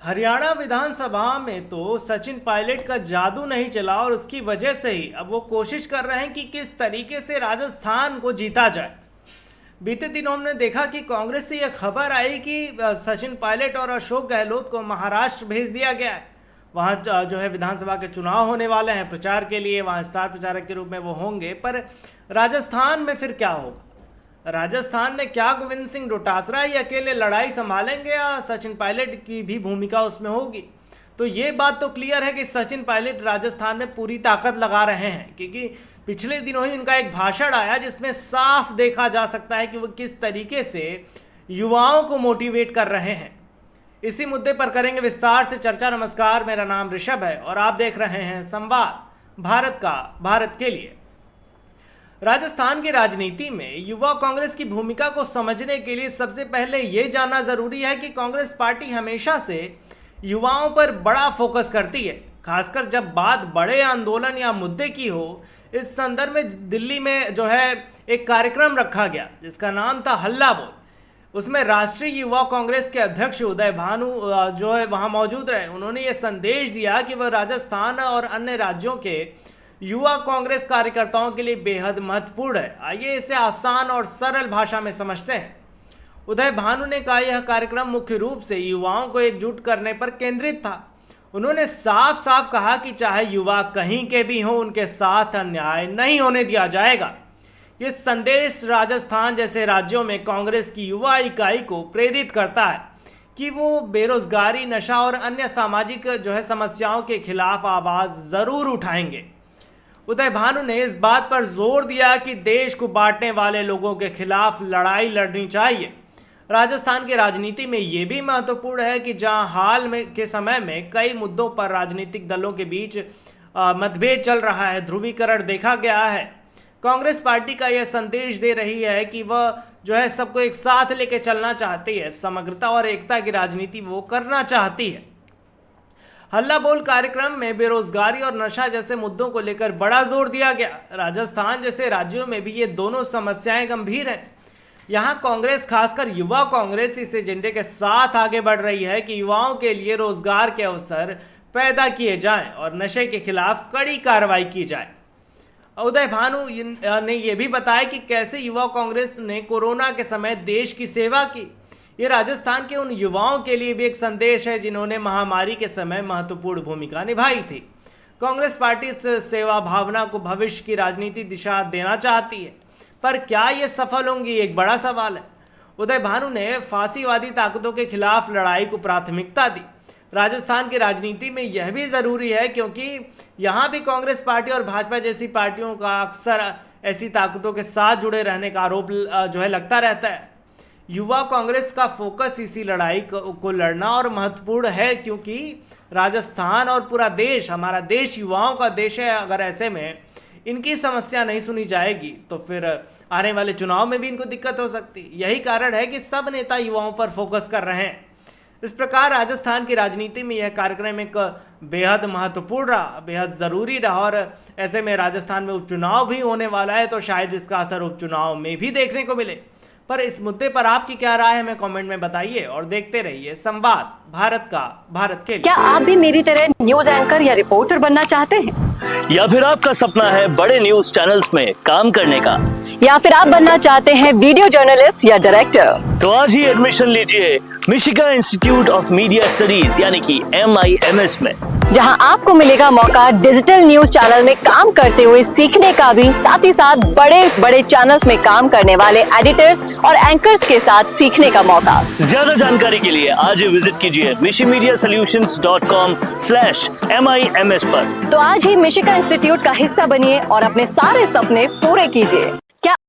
हरियाणा विधानसभा में तो सचिन पायलट का जादू नहीं चला और उसकी वजह से ही अब वो कोशिश कर रहे हैं कि किस तरीके से राजस्थान को जीता जाए। बीते दिनों हमने देखा कि कांग्रेस से यह खबर आई कि सचिन पायलट और अशोक गहलोत को महाराष्ट्र भेज दिया गया है। वहाँ जो है विधानसभा के चुनाव होने वाले हैं, प्रचार के लिए वहाँ स्टार प्रचारक के रूप में वो होंगे। पर राजस्थान में फिर क्या होगा? राजस्थान में क्या गोविंद सिंह डोटासरा ही अकेले लड़ाई संभालेंगे या सचिन पायलट की भी भूमिका उसमें होगी? तो ये बात तो क्लियर है कि सचिन पायलट राजस्थान में पूरी ताकत लगा रहे हैं, क्योंकि पिछले दिनों ही उनका एक भाषण आया जिसमें साफ देखा जा सकता है कि वो किस तरीके से युवाओं को मोटिवेट कर रहे हैं। इसी मुद्दे पर करेंगे विस्तार से चर्चा। नमस्कार, मेरा नाम ऋषभ है और आप देख रहे हैं संवाद भारत का, भारत के लिए। राजस्थान की राजनीति में युवा कांग्रेस की भूमिका को समझने के लिए सबसे पहले ये जानना जरूरी है कि कांग्रेस पार्टी हमेशा से युवाओं पर बड़ा फोकस करती है, खासकर जब बात बड़े आंदोलन या मुद्दे की हो। इस संदर्भ में दिल्ली में जो है एक कार्यक्रम रखा गया जिसका नाम था हल्ला बोल। उसमें राष्ट्रीय युवा कांग्रेस के अध्यक्ष उदय भानु जो है वहाँ मौजूद रहे। उन्होंने ये संदेश दिया कि वह राजस्थान और अन्य राज्यों के युवा कांग्रेस कार्यकर्ताओं के लिए बेहद महत्वपूर्ण है। आइए इसे आसान और सरल भाषा में समझते हैं। उदय भानु ने कहा, यह कार्यक्रम मुख्य रूप से युवाओं को एकजुट करने पर केंद्रित था। उन्होंने साफ साफ कहा कि चाहे युवा कहीं के भी हों, उनके साथ अन्याय नहीं होने दिया जाएगा। ये संदेश राजस्थान जैसे राज्यों में कांग्रेस की युवा इकाई को प्रेरित करता है कि वो बेरोजगारी, नशा और अन्य सामाजिक जो है समस्याओं के खिलाफ आवाज़ ज़रूर उठाएंगे। उदय भानु ने इस बात पर जोर दिया कि देश को बांटने वाले लोगों के खिलाफ लड़ाई लड़नी चाहिए। राजस्थान की राजनीति में ये भी महत्वपूर्ण है कि जहां हाल में के समय में कई मुद्दों पर राजनीतिक दलों के बीच मतभेद चल रहा है, ध्रुवीकरण देखा गया है, कांग्रेस पार्टी का यह संदेश दे रही है कि वह जो है सबको एक साथ लेके चलना चाहती है, समग्रता और एकता की राजनीति वो करना चाहती है। हल्ला बोल कार्यक्रम में बेरोजगारी और नशा जैसे मुद्दों को लेकर बड़ा जोर दिया गया। राजस्थान जैसे राज्यों में भी ये दोनों समस्याएं गंभीर हैं। यहाँ कांग्रेस, खासकर युवा कांग्रेस, इस एजेंडे के साथ आगे बढ़ रही है कि युवाओं के लिए रोजगार के अवसर पैदा किए जाएं और नशे के खिलाफ कड़ी कार्रवाई की जाए। उदय भानु ने यह भी बताया कि कैसे युवा कांग्रेस ने कोरोना के समय देश की सेवा की। ये राजस्थान के उन युवाओं के लिए भी एक संदेश है जिन्होंने महामारी के समय महत्वपूर्ण भूमिका निभाई थी। कांग्रेस पार्टी इस सेवा भावना को भविष्य की राजनीति दिशा देना चाहती है, पर क्या ये सफल होंगी, एक बड़ा सवाल है। उदय भानु ने फांसीवादी ताकतों के खिलाफ लड़ाई को प्राथमिकता दी। राजस्थान की राजनीति में यह भी ज़रूरी है क्योंकि यहाँ भी कांग्रेस पार्टी और भाजपा जैसी पार्टियों का अक्सर ऐसी ताकतों के साथ जुड़े रहने का आरोप जो है लगता रहता है। युवा कांग्रेस का फोकस इसी लड़ाई को लड़ना और महत्वपूर्ण है, क्योंकि राजस्थान और पूरा देश, हमारा देश युवाओं का देश है। अगर ऐसे में इनकी समस्या नहीं सुनी जाएगी तो फिर आने वाले चुनाव में भी इनको दिक्कत हो सकती। यही कारण है कि सब नेता युवाओं पर फोकस कर रहे हैं। इस प्रकार राजस्थान की राजनीति में यह कार्यक्रम एक बेहद महत्वपूर्ण रहा, बेहद ज़रूरी रहा। और ऐसे में राजस्थान में उपचुनाव भी होने वाला है, तो शायद इसका असर उपचुनाव में भी देखने को मिले। पर इस मुद्दे पर आपकी क्या राय है, हमें कमेंट में बताइए और देखते रहिए संवाद भारत का, भारत के लिए। क्या आप भी मेरी तरह न्यूज एंकर या रिपोर्टर बनना चाहते हैं? या फिर आपका सपना है बड़े न्यूज चैनल्स में काम करने का? या फिर आप बनना चाहते हैं वीडियो जर्नलिस्ट या डायरेक्टर? तो आज ही एडमिशन लीजिए मिशिगा इंस्टीट्यूट ऑफ मीडिया स्टडीज यानी कि MIMS में, जहां आपको मिलेगा मौका डिजिटल न्यूज चैनल में काम करते हुए सीखने का भी, साथ ही साथ बड़े बड़े चैनल्स में काम करने वाले एडिटर्स और एंकर्स के साथ सीखने का मौका। ज्यादा जानकारी के लिए आज ही विजिट कीजिए mishimediasolutions.com/MIMS पर। तो आज ही मिशिगा इंस्टीट्यूट का हिस्सा बनिए और अपने सारे सपने पूरे कीजिए।